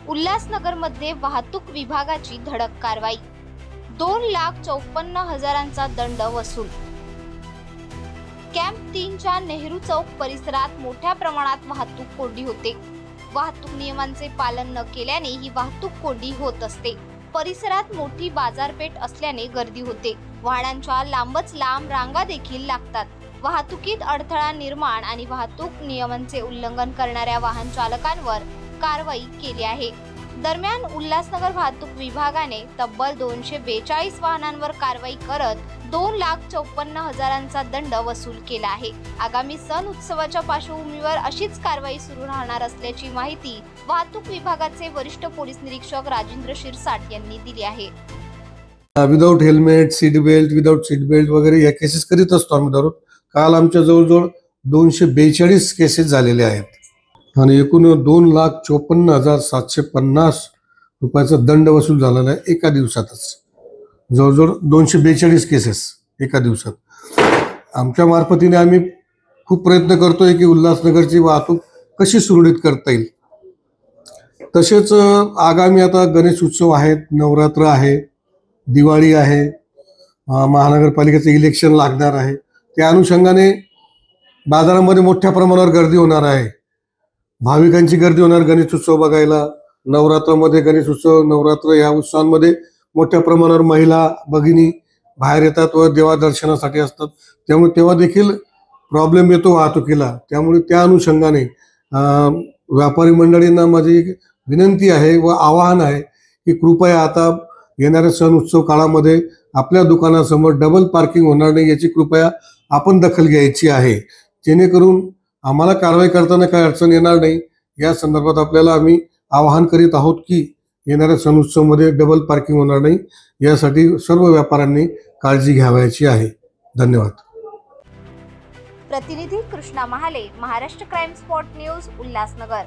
उल्हासनगरमध्ये वाहतूक विभागाची धडक कारवाई, 2,54,000चा दंड वसूल। कॅम्प 3च्या नेहरू चौक परिसरात मोठ्या प्रमाणात वाहतूक कोंडी होते। वाहतूक नियमांचे पालन न केल्याने ही वाहतूक कोंडी होत असते। परिसरात मोठी बाजारपेठ असल्याने गर्दी होते। वाहनांच्या लांबच लांब रांगा देखील लागतात। वाहतुकीत अडथळा निर्माण आणि वाहतूक नियमांचे उल्लंघन करणाऱ्या वाहन चालकांवर कारवाई केली आहे। दरम्यान उल्हासनगर वाहतूक विभागाने तब्बल 242 वाहनांवर कारवाई करत 2,54,000चा दंड वसूल केला आहे। आगामी सण उत्सवाच्या पार्श्वभूमीवर अशीच कारवाई सुरू राहणार असल्याची माहिती वाहतूक विभागाचे वरिष्ठ पोलीस निरीक्षक राजेंद्र शिरसाट यांनी दिली आहे। Without helmet, seat belt, without seat belt वगैरे या केसेस करीत असतो आम्ही दररोज। काल आमच्या जवळजवळ 242 केसेस झालेले आहेत आणि एकूण 2,54,750 रुपयाचा दंड वसूल झालेला आहे एका दिवसातच। जवळजवळ 242 केसेस एका दिवसात। आमच्या मार्फतीने आम्ही खूप प्रयत्न करतोय की उल्हासनगरची वाहतूक कशी सुरळीत करता येईल। तसेच आगामी आता गणेश उत्सव आहेत, नवरात्र आहे, दिवाळी आहे, महानगरपालिकेचं इलेक्शन लागणार आहे। त्या अनुषंगाने बाजारामध्ये मोठ्या प्रमाणावर गर्दी होणार आहे। भाविकांची गर्दी होणार गणेश उत्सव बघायला। नवरात्रामध्ये गणेश उत्सव, नवरात्र या उत्सवांमध्ये मोठ्या प्रमाणावर महिला भगिनी बाहेर येतात व देवा दर्शनासाठी असतात। त्यामुळे तेव्हा देखील प्रॉब्लेम येतो वाहतुकीला। त्यामुळे त्या अनुषंगाने व्यापारी मंडळींना माझी विनंती आहे व आवाहन आहे की कृपया आता येणाऱ्या सण उत्सव काळामध्ये आपल्या दुकानासमोर डबल पार्किंग होणार नाही याची कृपया आपण दखल घ्यायची आहे, जेणेकरून आम्हाला कारवाई करताना काही अडचण येणार नाही। या संदर्भात आपल्याला आम्ही आवाहन करीत आहोत की येणाऱ्या सण उत्सवमध्ये डबल पार्किंग होणार नाही, यासाठी सर्व व्यापाऱ्यांनी काळजी घ्यावयाची आहे। धन्यवाद। प्रतिनिधी Krishna Mahale, Maharashtra crime spot news, Ulhasnagar.